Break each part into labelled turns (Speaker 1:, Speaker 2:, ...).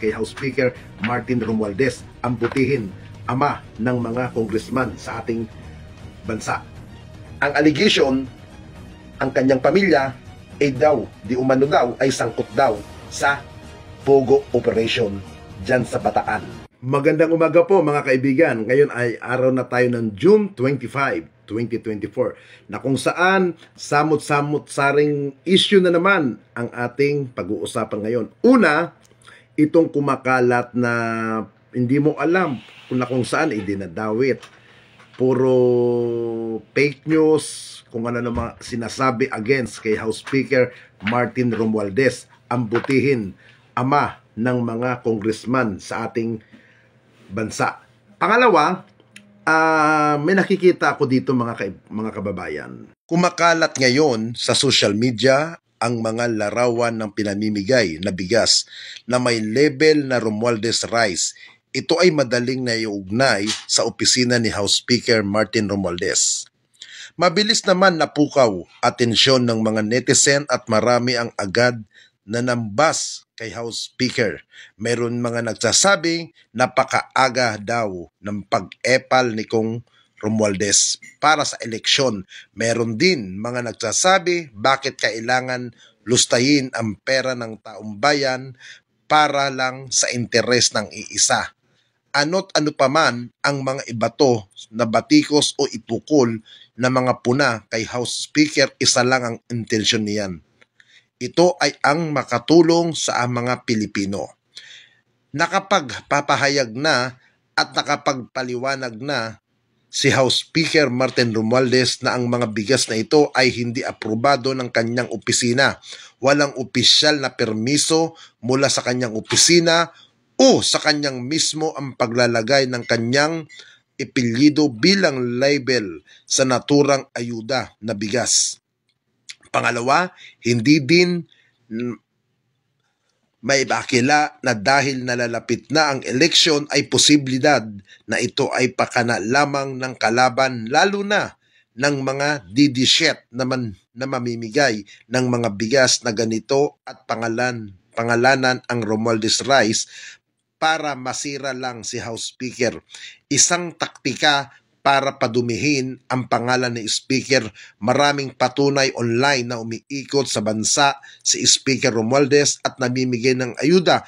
Speaker 1: kay House Speaker Martin Romualdez ang butihin, ama ng mga congressman sa ating bansa. Ang allegation, ang kanyang pamilya ay di umano daw, ay sangkot daw sa Pogo operation dyan sa Bataan. Magandang umaga po mga kaibigan. Ngayon ay araw na tayo ng June 25, 2024 na kung saan samot-samot saring issue na naman ang ating pag-uusapan ngayon. Una, itong kumakalat na hindi mo alam kung saan dinadawit. Puro fake news, kung ano naman sinasabi against kay House Speaker Martin Romualdez, ang butihin, ama ng mga congressman sa ating bansa. Pangalawa, may nakikita ako dito mga kababayan. Kumakalat ngayon sa social media ang mga larawan ng pinamimigay na bigas na may label na Romualdez Rice. Ito ay madaling naiugnay sa opisina ni House Speaker Martin Romualdez. Mabilis naman napukaw atensyon ng mga netizen at marami ang agad na nambas kay House Speaker. Meron mga nagsasabing napakaaga daw ng pag-epal ni Kong Romualdez para sa eleksyon. Meron din mga nagsasabi bakit kailangan lustayin ang pera ng taong bayan para lang sa interes ng iisa. Ano't ano pa man ang mga ibato na batikos o ipukol na mga puna kay House Speaker, isa lang ang intensyon niyan. Ito ay ang makatulong sa mga Pilipino. Nakapagpapahayag na at nakapagpaliwanag na si House Speaker Martin Romualdez na ang mga bigas na ito ay hindi aprobado ng kanyang opisina. Walang opisyal na permiso mula sa kanyang opisina o sa kanyang mismo ang paglalagay ng kanyang epelyido bilang label sa naturang ayuda na bigas. Pangalawa, hindi din may bakila na dahil nalalapit na ang eleksyon ay posibilidad na ito ay pakana lamang ng kalaban, lalo na ng mga didisyet naman na mamimigay ng mga bigas na ganito at pangalanan ang Romualdez Rice para masira lang si House Speaker. Isang taktika para padumihin ang pangalan ni Speaker. Maraming patunay online na umiikot sa bansa si Speaker Romualdez at namimigay ng ayuda,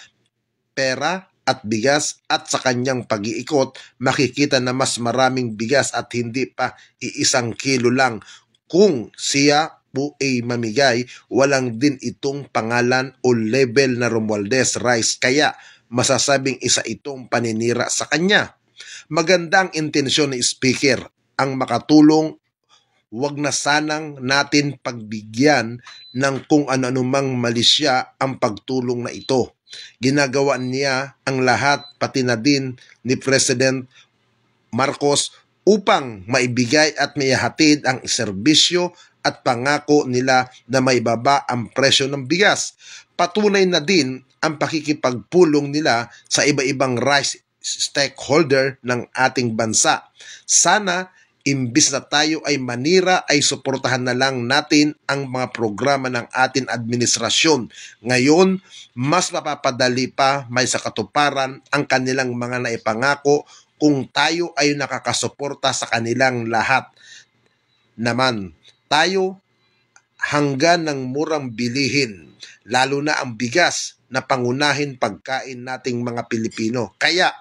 Speaker 1: pera at bigas, at sa kanyang pag-iikot makikita na mas maraming bigas at hindi pa iisang kilo lang. Kung siya po ay mamigay, walang din itong pangalan o label na Romualdez Rice, kaya masasabing isa itong paninira sa kanya. Magandang intensyon ni Speaker ang makatulong, wag na sanang natin pagbigyan ng kung ano-anumang malisya ang pagtulong na ito. Ginagawa niya ang lahat, pati na din ni President Marcos, upang maibigay at maihatid ang serbisyo at pangako nila na maibaba ang presyo ng bigas. Patunay na din ang pakikipagpulong nila sa iba-ibang rice stakeholder ng ating bansa. Sana imbis na tayo ay manira ay suportahan na lang natin ang mga programa ng ating administrasyon. Ngayon, mas mapapadali pa may sa katuparan ang kanilang mga naipangako kung tayo ay nakakasuporta sa kanilang lahat. Naman, tayo hanggang ng murang bilihin, lalo na ang bigas na pangunahin pagkain nating mga Pilipino. Kaya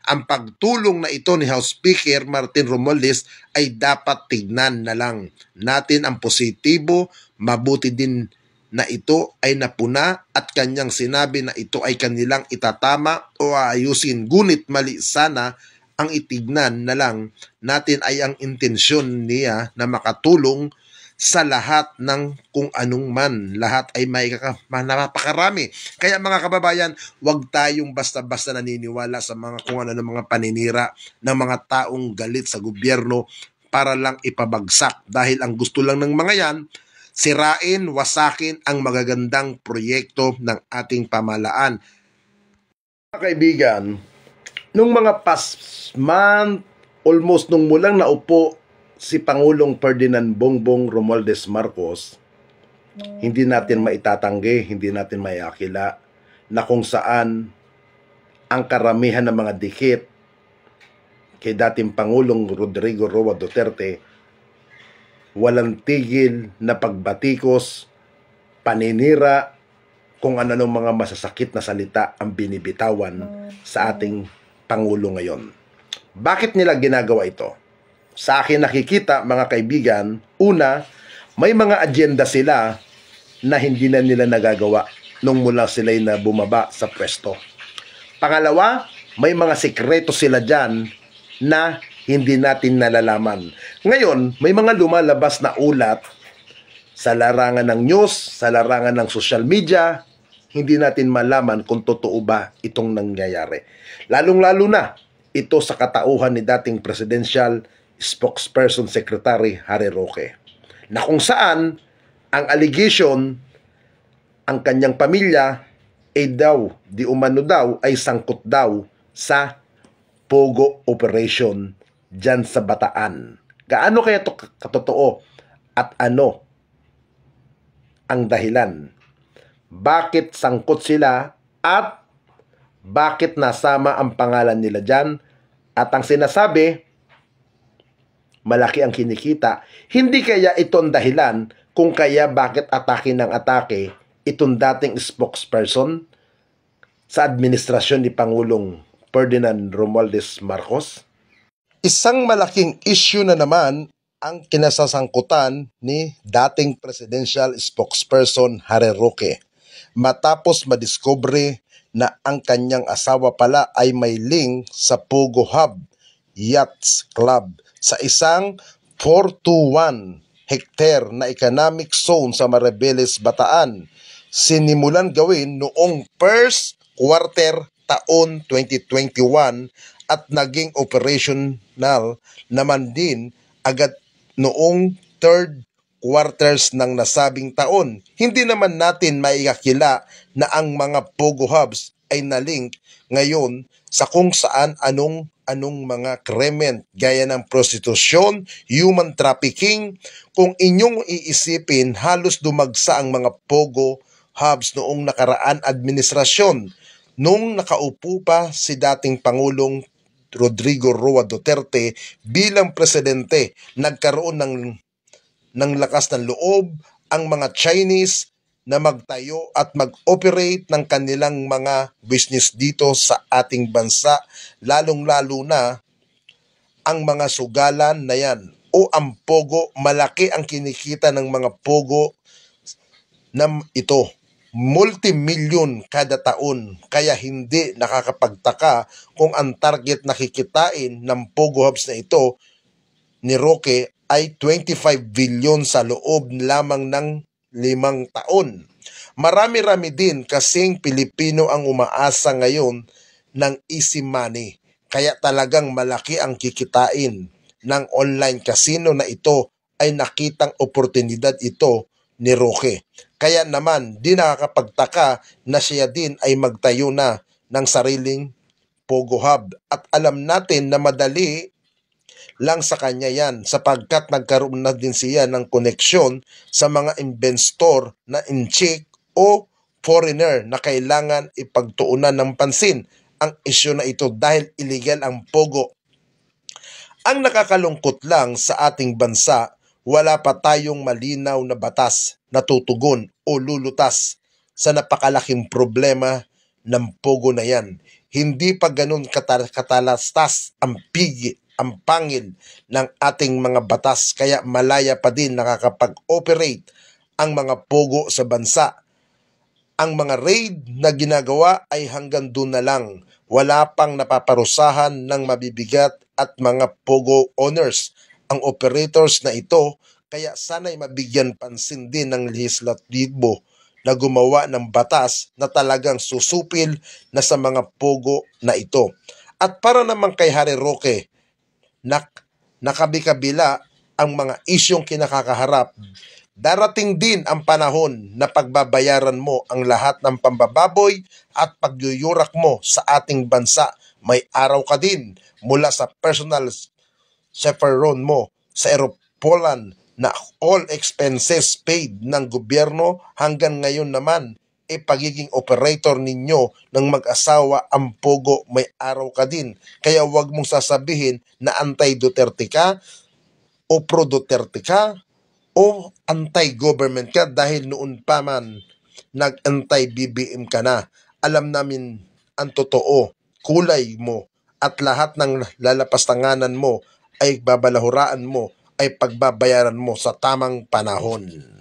Speaker 1: ang pagtulong na ito ni House Speaker Martin Romualdez ay dapat tignan na lang natin ang positibo. Mabuti din na ito ay napuna at kanyang sinabi na ito ay kanilang itatama o aayusin. Ngunit mali sana ang itignan na lang natin ay ang intensyon niya na makatulong sa lahat ng kung anong man. Lahat ay may napakarami. Kaya mga kababayan, huwag tayong basta-basta naniniwala sa mga kung ano ng mga paninira ng mga taong galit sa gobyerno para lang ipabagsak. Dahil ang gusto lang ng mga yan, sirain, wasakin ang magagandang proyekto ng ating pamahalaan. Mga kaibigan, nung mga past month, almost nung mulang naupo si Pangulong Ferdinand Bongbong Romualdez Marcos, hindi natin maitatanggi, hindi natin maiakila na kung saan ang karamihan ng mga dikit kay dating Pangulong Rodrigo Roa Duterte, walang tigil na pagbatikos, paninira, kung ano mga masasakit na salita ang binibitawan sa ating Pangulo ngayon. Bakit nila ginagawa ito? Sa akin nakikita, mga kaibigan, una, may mga agenda sila na hindi na nila nagagawa nung mula sila'y na bumaba sa pwesto. Pangalawa, may mga sikreto sila dyan na hindi natin nalalaman. Ngayon, may mga lumalabas na ulat sa larangan ng news, sa larangan ng social media, hindi natin malaman kung totoo ba itong nangyayari. Lalong-lalo na ito sa katauhan ni dating Presidential Spokesperson Secretary Harry Roque, na kung saan ang allegation, ang kanyang pamilya ay di umano daw ay sangkot daw sa Pogo operation dyan sa Bataan. Gaano kaya ito katotoo at ano ang dahilan? Bakit sangkot sila at bakit nasama ang pangalan nila dyan? At ang sinasabi, malaki ang kinikita. Hindi kaya ito ang dahilan kung kaya bakit atake ng atake itong dating spokesperson sa administrasyon ni Pangulong Ferdinand Romualdez Marcos? Isang malaking issue na naman ang kinasasangkutan ni dating Presidential Spokesperson Harry Roque matapos madiskubre na ang kanyang asawa pala ay may link sa Pogo Hub Yachts Club sa isang 421 hectare na economic zone sa Maribeles, Bataan. Sinimulan gawin noong first quarter taon 2021 at naging operational naman din agad noong third quarters ng nasabing taon. Hindi naman natin maikakila na ang mga Pogo Hubs ay nalink ngayon sa kung saan anong mga krimen gaya ng prostitusyon, human trafficking. Kung inyong iisipin, halos dumagsa ang mga Pogo Hubs noong nakaraan administrasyon. Nung nakaupo pa si dating Pangulong Rodrigo Roa Duterte bilang presidente, nagkaroon ng lakas ng loob ang mga Chinese na magtayo at mag-operate ng kanilang mga business dito sa ating bansa, lalong-lalo na ang mga sugalan na yan o ang Pogo. Malaki ang kinikita ng mga Pogo na ito, multi-million kada taon, kaya hindi nakakapagtaka kung ang target na kikitain ng Pogo Hubs na ito ni Roque ay 25 billion sa loob lamang ng 5 taon. Marami-rami din kasing Pilipino ang umaasa ngayon ng easy money, kaya talagang malaki ang kikitain ng online casino na ito ay nakitang oportunidad ito ni Roque. Kaya naman di nakakapagtaka na siya din ay magtayo na ng sariling Pogo Hub. At alam natin na madali lang sa kanya yan sapagkat nagkaroon na din siya ng koneksyon sa mga investor na in-check o foreigner na kailangan ipagtuunan ng pansin ang isyu na ito dahil illegal ang Pogo. Ang nakakalungkot lang sa ating bansa, wala pa tayong malinaw na batas na tutugon o lulutas sa napakalaking problema ng Pogo na yan. Hindi pa ganun katalastas ang pangil ng ating mga batas, kaya malaya pa din nakakapag-operate ang mga Pogo sa bansa. Ang mga raid na ginagawa ay hanggang doon na lang. Wala pang napaparusahan ng mabibigat at mga Pogo owners ang operators na ito, kaya sana'y mabigyan pansin din ng lehislatibo na gumawa ng batas na talagang susupil na sa mga Pogo na ito. At para naman kay Harry Roque, nakabikabila ang mga isyong kinakakaharap, darating din ang panahon na pagbabayaran mo ang lahat ng pambababoy at pagyuyurak mo sa ating bansa. May araw ka din mula sa personal chaperone mo sa aeropulan na all expenses paid ng gobyerno. Hanggang ngayon naman pagiging operator ninyo ng mag-asawa ang Pogo, may araw ka din. Kaya wag mong sasabihin na anti-Duterte ka o pro-Duterte ka o anti-government ka dahil noon pa man nag-anti-BBM ka na. Alam namin ang totoo, kulay mo at lahat ng lalapastanganan mo ay babalahuraan mo ay pagbabayaran mo sa tamang panahon.